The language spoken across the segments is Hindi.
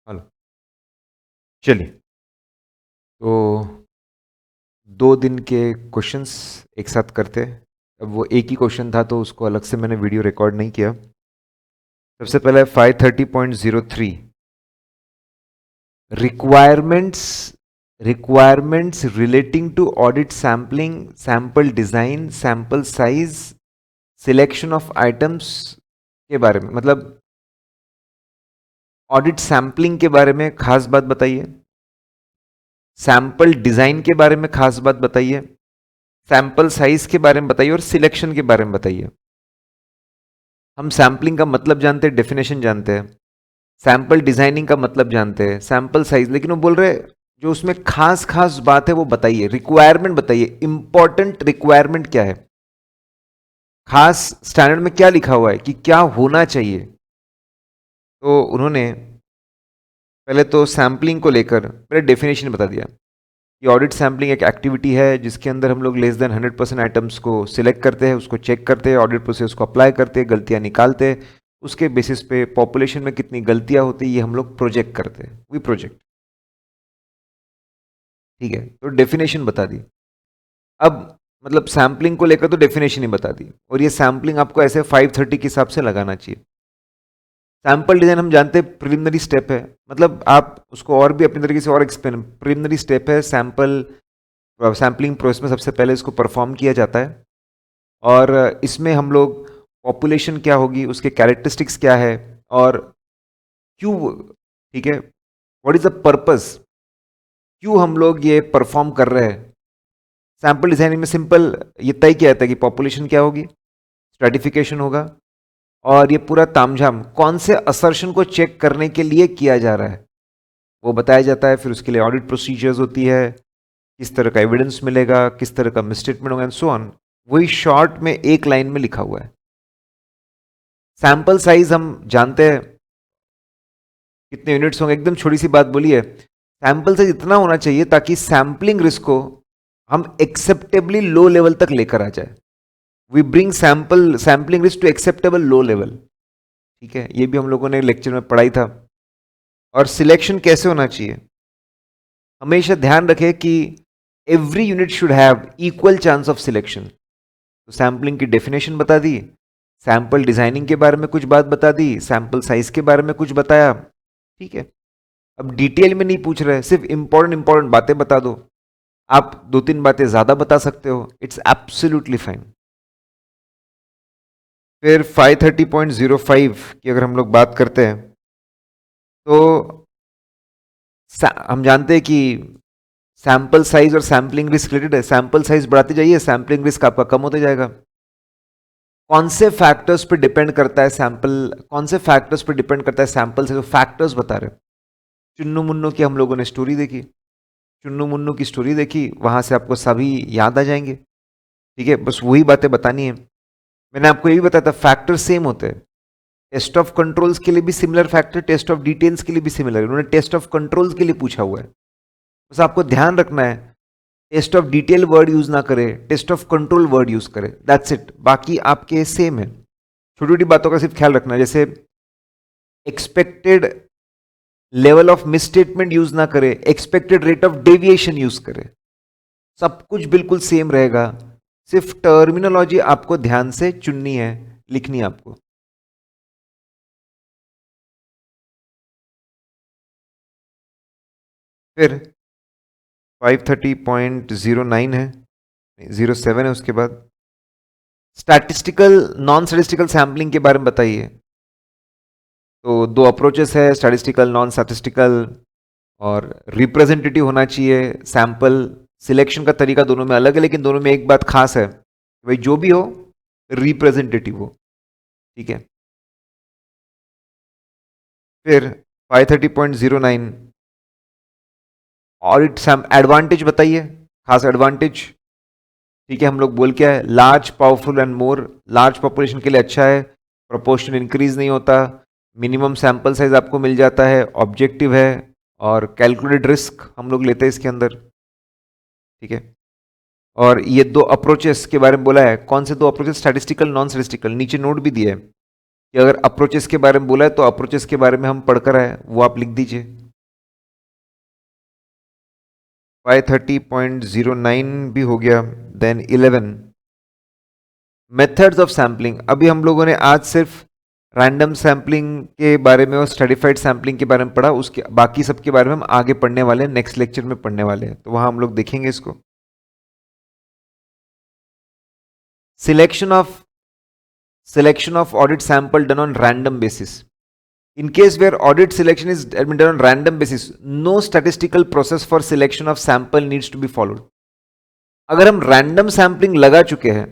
हेलो। चलिए, तो 2 दिन के क्वेश्चंस एक साथ करते हैं। अब वो एक ही क्वेश्चन था तो उसको अलग से मैंने वीडियो रिकॉर्ड नहीं किया। सबसे पहले 530.03 requirements requirements relating to audit sampling, sample design, sample size, selection of items के बारे में, मतलब ऑडिट सैम्पलिंग के बारे में खास बात बताइए, सैंपल डिजाइन के बारे में खास बात बताइए, सैंपल साइज के बारे में बताइए और सिलेक्शन के बारे में बताइए। हम सैम्पलिंग का मतलब जानते हैं, डेफिनेशन जानते हैं, सैंपल डिजाइनिंग का मतलब जानते हैं, सैंपल साइज, लेकिन वो बोल रहे जो उसमें खास खास बात है वो बताइए, रिक्वायरमेंट बताइए, इंपॉर्टेंट रिक्वायरमेंट क्या है, खास स्टैंडर्ड में क्या लिखा हुआ है कि क्या होना चाहिए। तो उन्होंने पहले तो सैम्पलिंग को लेकर पहले डेफिनेशन बता दिया कि ऑडिट सैम्पलिंग एक एक्टिविटी है जिसके अंदर हम लोग लेस देन 100% आइटम्स को सिलेक्ट करते हैं, उसको चेक करते हैं, ऑडिट प्रोसेस को अप्लाई करते हैं, गलतियां निकालते हैं, उसके बेसिस पे पॉपुलेशन में कितनी गलतियां होती है ये हम लोग प्रोजेक्ट करते हैं, वी प्रोजेक्ट। ठीक है, तो डेफिनेशन बता दी। अब मतलब सैम्पलिंग को लेकर तो डेफिनेशन ही बता दी, और ये सैम्पलिंग आपको ऐसे 530 के हिसाब से लगाना चाहिए। सैंपल डिजाइन हम जानते हैं प्रिलिमिनरी स्टेप है, मतलब आप उसको और भी अपनी तरीके से और एक्सप्लेन, प्रिलिमिनरी स्टेप है, सैम्पलिंग प्रोसेस में सबसे पहले इसको परफॉर्म किया जाता है, और इसमें हम लोग पॉपुलेशन क्या होगी, उसके कैरेक्टरिस्टिक्स क्या है, और क्यों, ठीक है, व्हाट इज द पर्पस, क्यों हम लोग ये परफॉर्म कर रहे हैं। सैंपल डिजाइनिंग में सिंपल ये तय किया जाता है कि पॉपुलेशन क्या होगी, स्ट्रेटिफिकेशन होगा, और ये पूरा तामझाम कौन से असर्शन को चेक करने के लिए किया जा रहा है वो बताया जाता है। फिर उसके लिए ऑडिट प्रोसीजर्स होती है, किस तरह का एविडेंस मिलेगा, किस तरह का मिसस्टेटमेंट होगा, एंड सो ऑन। वही शॉर्ट में एक लाइन में लिखा हुआ है। सैंपल साइज हम जानते हैं कितने यूनिट्स होंगे, एकदम छोटी सी बात बोली है, सैंपल साइज इतना होना चाहिए ताकि सैंपलिंग रिस्क को हम एक्सेप्टेबली लो लेवल तक लेकर आ जाए। We bring sampling risk to acceptable low level. ठीक है, ये भी हम लोगों ने लेक्चर में पढ़ाई था। और सिलेक्शन कैसे होना चाहिए, हमेशा ध्यान रखें कि every unit should have equal chance of selection. तो सैंपलिंग की डेफिनेशन बता दी, सैंपल डिजाइनिंग के बारे में कुछ बात बता दी, सैंपल साइज के बारे में कुछ बताया। ठीक है, अब डिटेल में नहीं पूछ रहे, सिर्फ इंपॉर्टेंट इंपॉर्टेंट बातें बता दो। आप 2-3 बातें ज्यादा बता सकते हो, इट्स एब्सोल्युटली फाइन। फिर 530.05 की अगर हम लोग बात करते हैं तो हम जानते हैं कि सैंपल साइज और सैंपलिंग रिस्क रिलेटेड है। सैंपल साइज बढ़ाते जाइए, सैंपलिंग रिस्क आपका कम होते जाएगा। कौन से फैक्टर्स पे डिपेंड करता है सैंपल से, जो फैक्टर्स बता रहे। चुन्नू मुन्नू की हम लोगों ने स्टोरी देखी, चुन्नू मुन्नू की स्टोरी देखी, वहां से आपको सभी याद आ जाएंगे। ठीक है, बस वही बातें बतानी है। मैंने आपको यही बताया था, फैक्टर सेम होते हैं। टेस्ट ऑफ कंट्रोल्स के लिए भी similar factor, test of details के लिए भी सिमिलर। उन्होंने टेस्ट ऑफ कंट्रोल्स के लिए पूछा हुआ है, बस आपको ध्यान रखना है test of detail word use ना करे, test of control word use करे, दैट्स इट। बाकी आपके सेम है। छोटी छोटी बातों का सिर्फ ख्याल रखना है, जैसे expected level of misstatement use ना करे, expected rate of deviation use करे, सब कुछ बिल्कुल सेम रहेगा। सिर्फ टर्मिनोलॉजी आपको ध्यान से चुननी है, लिखनी है आपको। फिर 530.09 है, 07 है, उसके बाद स्टैटिस्टिकल नॉन स्टैटिस्टिकल सैम्पलिंग के बारे में बताइए। तो 2 अप्रोचेस है, स्टैटिस्टिकल, नॉन स्टैटिस्टिकल, और रिप्रेजेंटेटिव होना चाहिए। सैंपल सिलेक्शन का तरीका दोनों में अलग है, लेकिन दोनों में एक बात खास है, भाई जो भी हो रिप्रेजेंटेटिव हो। ठीक है, फिर 530.09 ऑडिट एडवांटेज बताइए, खास एडवांटेज। ठीक है, हम लोग बोल क्या है, large powerful and more, large population के लिए अच्छा है, प्रोपोर्शन इंक्रीज नहीं होता, मिनिमम सैंपल साइज आपको मिल जाता है, ऑब्जेक्टिव है, और कैलकुलेटेड रिस्क हम लोग लेते हैं इसके अंदर। ठीक है, और ये 2 अप्रोचेस के बारे में बोला है, कौन से 2 अप्रोचेस, स्टैटिस्टिकल, नॉन स्टैटिस्टिकल। नीचे नोट भी दिया है कि अगर अप्रोचेस के बारे में बोला है तो अप्रोचेस के बारे में हम पढ़कर आए, वो आप लिख दीजिए। 530.09 भी हो गया। Then 11 methods of sampling. अभी हम लोगों ने आज सिर्फ रैंडम सैम्पलिंग के बारे में और स्ट्रेटिफाइड सैम्पलिंग के बारे में पढ़ा, उसके बाकी सब के बारे में हम आगे पढ़ने वाले हैं, नेक्स्ट लेक्चर में पढ़ने वाले हैं, तो वहां हम लोग देखेंगे इसको। Selection of audit sample done on random basis. In case where audit selection is done on random basis, no statistical process for selection of sample needs to be followed. अगर हम रैंडम सैम्पलिंग लगा चुके हैं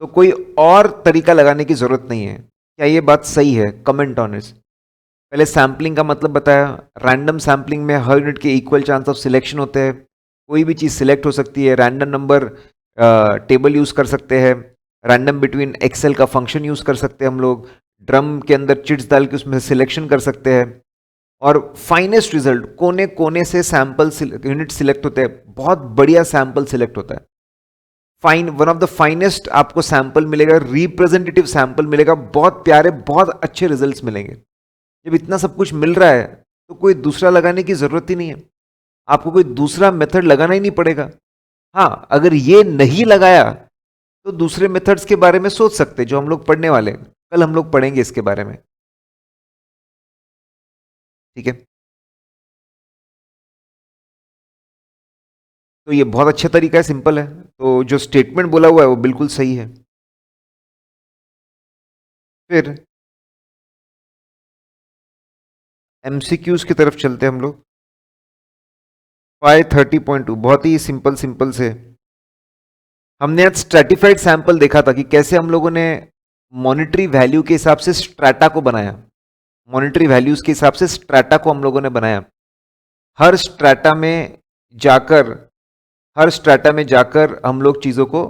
तो कोई और तरीका लगाने की जरूरत नहीं है। क्या ये बात सही है? Comment on it. पहले सैम्पलिंग का मतलब बताया। रैंडम सैम्पलिंग में हर यूनिट के इक्वल चांस ऑफ सिलेक्शन होते हैं, कोई भी चीज़ सिलेक्ट हो सकती है। रैंडम नंबर टेबल यूज़ कर सकते हैं, रैंडम बिटवीन एक्सेल का फंक्शन यूज़ कर सकते हैं हम लोग, ड्रम के अंदर चिट्स डाल के उसमें सिलेक्शन कर सकते हैं, और फाइनेस्ट रिजल्ट कोने कोने से सैंपल यूनिट सिलेक्ट होते हैं, बहुत बढ़िया सैंपल सिलेक्ट होता है। Fine, one of the finest आपको सैंपल मिलेगा, रिप्रेजेंटेटिव सैंपल मिलेगा, बहुत प्यारे बहुत अच्छे रिजल्ट्स मिलेंगे। जब इतना सब कुछ मिल रहा है तो कोई दूसरा लगाने की जरूरत ही नहीं है, आपको कोई दूसरा मेथड लगाना ही नहीं पड़ेगा। हाँ, अगर ये नहीं लगाया तो दूसरे मेथड्स के बारे में सोच सकते हैं जो हम लोग पढ़ने वाले हैं, कल हम लोग पढ़ेंगे इसके बारे में। ठीक है, तो ये बहुत अच्छा तरीका है, सिंपल है। तो जो स्टेटमेंट बोला हुआ है वो बिल्कुल सही है। फिर एमसीक्यूज की तरफ चलते हैं हम लोग। 530.2 बहुत ही सिंपल सिंपल से। हमने आज स्ट्रेटिफाइड सैंपल देखा था कि कैसे हम लोगों ने मॉनिटरी वैल्यू के हिसाब से स्ट्रैटा को बनाया। मॉनिटरी वैल्यूज के हिसाब से स्ट्रैटा को हम लोगों ने बनाया। हर स्ट्रैटा में जाकर हर स्ट्रैटा में जाकर हम लोग चीज़ों को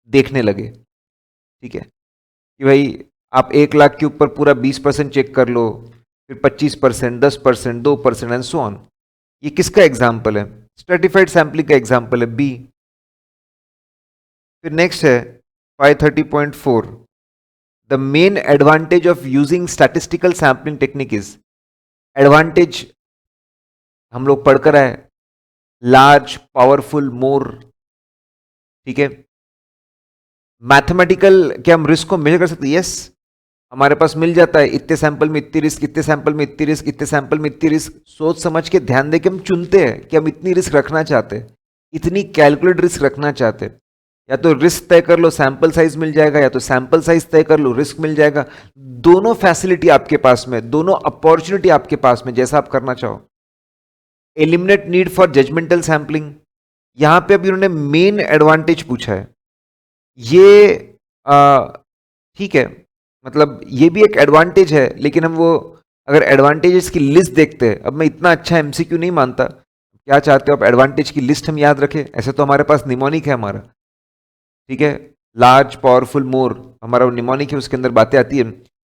देखने लगे। ठीक है, कि भाई आप 1 लाख के ऊपर पूरा 20% चेक कर लो, फिर 25%, 10%, 2% एंड सो ऑन। ये किसका एग्जाम्पल है? स्ट्रेटिफाइड सैम्पलिंग का एग्जाम्पल है, बी। फिर नेक्स्ट है 530.4। The main advantage of using statistical sampling technique is, advantage हम लोग पढ़कर आए, लार्ज, पावरफुल, मोर। ठीक है, मैथमेटिकल क्या हम रिस्क को मेजर कर सकते हैं? यस, हमारे पास मिल जाता है, इतने सैंपल में इतनी रिस्क, इतने सैंपल में इतनी रिस्क, इतने सैंपल में इतनी रिस्क। सोच समझ के ध्यान दे के हम चुनते हैं कि हम इतनी रिस्क रखना चाहते हैं, इतनी कैलकुलेट रिस्क रखना चाहते हैं। या तो रिस्क तय कर लो, सैंपल साइज मिल जाएगा, या तो सैंपल साइज तय कर लो, रिस्क मिल जाएगा। दोनों फैसिलिटी आपके पास में, दोनों अपॉर्चुनिटी आपके पास में, जैसा आप करना चाहो। Eliminate need for judgemental sampling, यहां पे अभी उन्होंने मेन एडवांटेज पूछा है। ये ठीक है, मतलब ये भी एक एडवांटेज है, लेकिन हम वो अगर एडवांटेजेस की लिस्ट देखते हैं, अब मैं इतना अच्छा एमसीक्यू नहीं मानता। क्या चाहते हो आप? एडवांटेज की लिस्ट हम याद रखें? ऐसे तो हमारे पास निमोनिक है हमारा। ठीक है, लार्ज, पावरफुल, मोर हमारा निमोनिक है, उसके अंदर बातें आती है।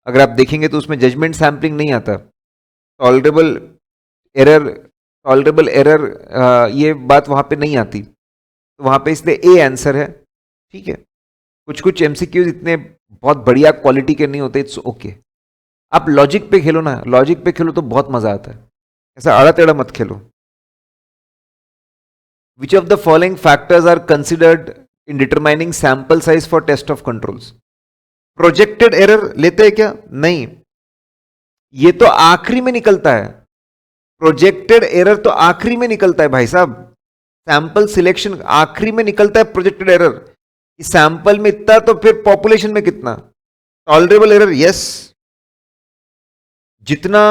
अगर आप देखेंगे तो उसमें जजमेंट सैम्पलिंग नहीं आता, टॉलरेबल एरर, टॉलरेबल एरर, ये बात वहां पे नहीं आती, तो वहां पे इसलिए ए आंसर है। ठीक है, कुछ कुछ एमसीक्यूज इतने बहुत बढ़िया क्वालिटी के नहीं होते, इट्स ओके। आप लॉजिक पे खेलो ना, लॉजिक पे खेलो तो बहुत मजा आता है, ऐसा आड़ा टेढ़ा मत खेलो। Which of the following factors are considered in determining sample size for test of controls? Projected error लेते हैं क्या? नहीं, ये तो आखिरी में निकलता है। प्रोजेक्टेड एरर तो आखिरी में निकलता है भाई साहब, सैंपल सिलेक्शन आखिरी में निकलता है प्रोजेक्टेड एरर। सैंपल में इतना तो फिर पॉपुलेशन में कितना? Tolerable error, yes. जितना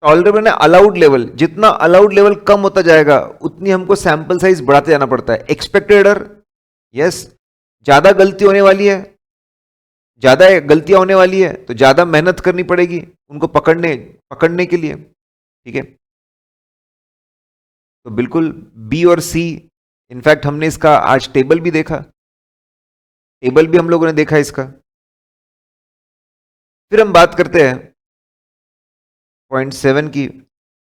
टॉलरेबल है अलाउड लेवल, जितना अलाउड लेवल कम होता जाएगा उतनी हमको सैंपल साइज बढ़ाते जाना पड़ता है। Expected error, yes. ज्यादा गलती होने वाली है, ज्यादा गलतियां होने वाली है तो ज्यादा मेहनत करनी पड़ेगी उनको पकड़ने पकड़ने के लिए। ठीक है, तो बिल्कुल बी और सी। इनफैक्ट हमने इसका आज टेबल भी देखा, टेबल भी हम लोगों ने देखा इसका। फिर हम बात करते हैं पॉइंट 7 की,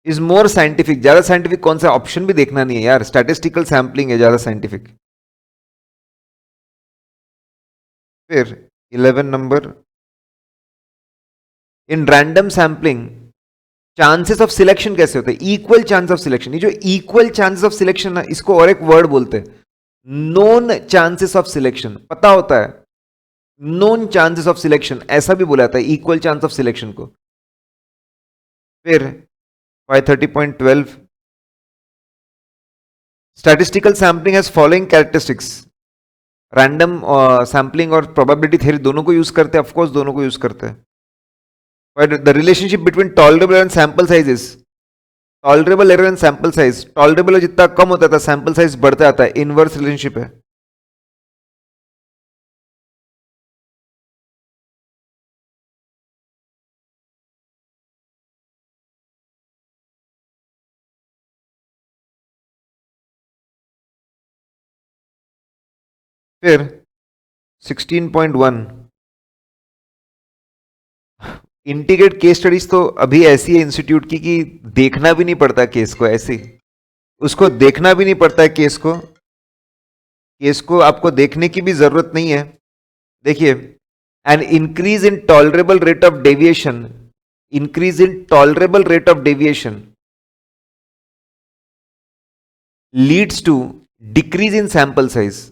इज मोर साइंटिफिक। ज्यादा साइंटिफिक कौन सा? ऑप्शन भी देखना नहीं है यार, स्टैटिस्टिकल सैंपलिंग है ज्यादा साइंटिफिक। फिर 11 number, in random sampling chances of selection कैसे होते हैं? Equal chance of selection. ये जो इक्वल चांसेस ऑफ सिलेक्शन ना, इसको और एक वर्ड बोलते हैं नोन चांसेस ऑफ सिलेक्शन। पता होता है नोन चांसेस ऑफ सिलेक्शन, ऐसा भी बोला जाता है इक्वल चांस ऑफ सिलेक्शन को। फिर 530.12 statistical sampling has following characteristics. Random sampling और प्रोबेबिलिटी थ्योरी दोनों को यूज करते हैं, ऑफकोर्स दोनों को यूज करते हैं। But the relationship between tolerable and sample size is tolerable error and sample size. Tolerable जितना कम होता था सैंपल साइज बढ़ता जाता है, इनवर्स रिलेशनशिप है। फिर 16.1 इंटीग्रेट केस स्टडीज तो अभी ऐसी है इंस्टीट्यूट की कि देखना भी नहीं पड़ता केस को, ऐसे उसको देखना भी नहीं पड़ता है केस को आपको देखने की भी जरूरत नहीं है। देखिए, an increase in tolerable rate of deviation, increase in tolerable rate of deviation leads to decrease in sample size.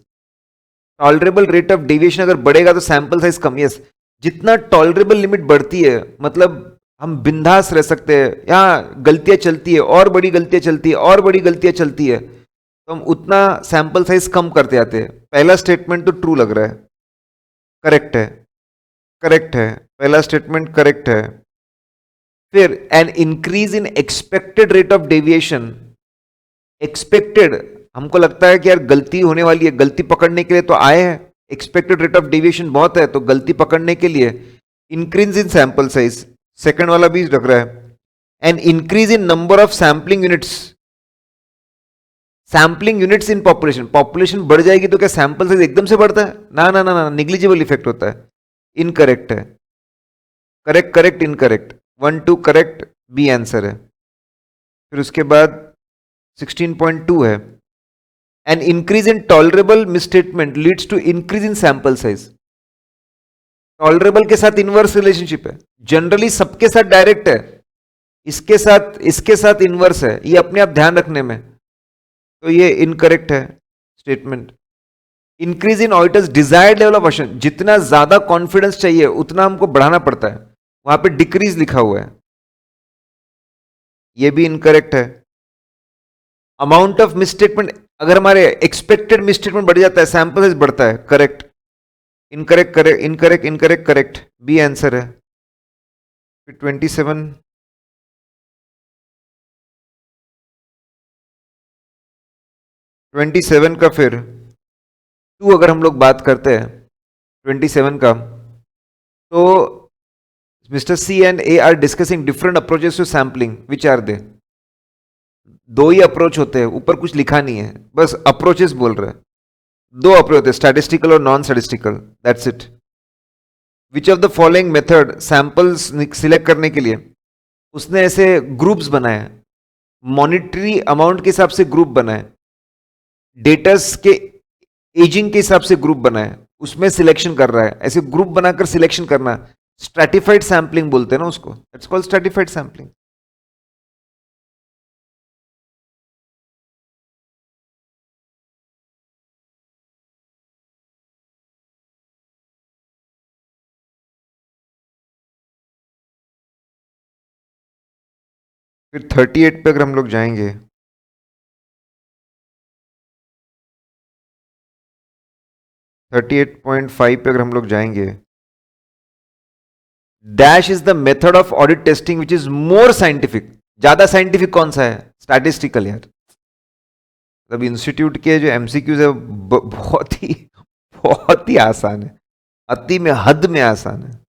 Tolerable rate of deviation अगर बढ़ेगा तो सैंपल साइज कम। यस, जितना टॉलरेबल लिमिट बढ़ती है मतलब हम बिंदास रह सकते हैं, यहाँ गलतियां चलती है और बड़ी गलतियां चलती है और बड़ी गलतियां चलती है, तो हम उतना सैंपल साइज कम करते आते हैं। पहला स्टेटमेंट तो ट्रू लग रहा है, करेक्ट है, करेक्ट है, पहला स्टेटमेंट करेक्ट है। फिर N increase in expected rate of deviation, expected, हमको लगता है कि यार गलती होने वाली है, गलती पकड़ने के लिए तो आए हैं, एक्सपेक्टेड रेट ऑफ डेविएशन बहुत है तो गलती पकड़ने के लिए increase in sample size, second वाला भी लग रहा है। And increase in number of sampling units, sampling units in population, population बढ़ जाएगी तो क्या सैंपल साइज एकदम से बढ़ता है? ना ना ना ना, निग्लिजिबल इफेक्ट होता है। इनकरेक्ट है, correct correct incorrect, 1 2 correct, B answer है। फिर उसके बाद 16.2 है an increase in tolerable misstatement leads to increase in sample size. Tolerable के साथ इनवर्स रिलेशनशिप है, जनरली सबके साथ डायरेक्ट है, इसके साथ इनवर्स है, ये अपने आप ध्यान रखने में, तो ये इनकरेक्ट है statement. Increase in auditors desired level of assurance, जितना ज्यादा कॉन्फिडेंस चाहिए उतना हमको बढ़ाना पड़ता है, वहां पे डिक्रीज लिखा हुआ है, ये भी इनकरेक्ट है। अमाउंट ऑफ मिसस्टेटमेंट, अगर हमारे एक्सपेक्टेड मिसस्टेटमेंट बढ़ जाता है सैंपल साइज बढ़ता है, correct, incorrect, correct, incorrect, incorrect, correct, B answer है। फिर 27 का फिर 2 अगर हम लोग बात करते हैं 27 का, तो mister C and A are discussing different approaches to sampling, which are they? दो ही अप्रोच होते हैं, ऊपर कुछ लिखा नहीं है, बस अप्रोचेस बोल रहे हैं। दो अप्रोच होते हैं, स्टैटिस्टिकल और non statistical, that's it. Which of the following method, samples select करने के लिए उसने ऐसे ग्रुप्स बनाए, मॉनिटरी अमाउंट के हिसाब से ग्रुप बनाए, डेटस के एजिंग के हिसाब से ग्रुप बनाए, उसमें सिलेक्शन कर रहा है, ऐसे ग्रुप बनाकर सिलेक्शन करना स्ट्रैटिफाइड सैम्पलिंग बोलते हैं ना उसको, दैट्स कॉल्ड स्ट्रैटिफाइड सैम्पलिंग। फिर 38 पे अगर हम लोग जाएंगे, 38.5 पे अगर हम लोग जाएंगे, dash is the method of audit testing which is more scientific. ज्यादा साइंटिफिक कौन सा है? स्टैटिस्टिकल यार। मतलब इंस्टीट्यूट के जो एमसीक्यूज है बहुत ही आसान है, अति में हद में आसान है।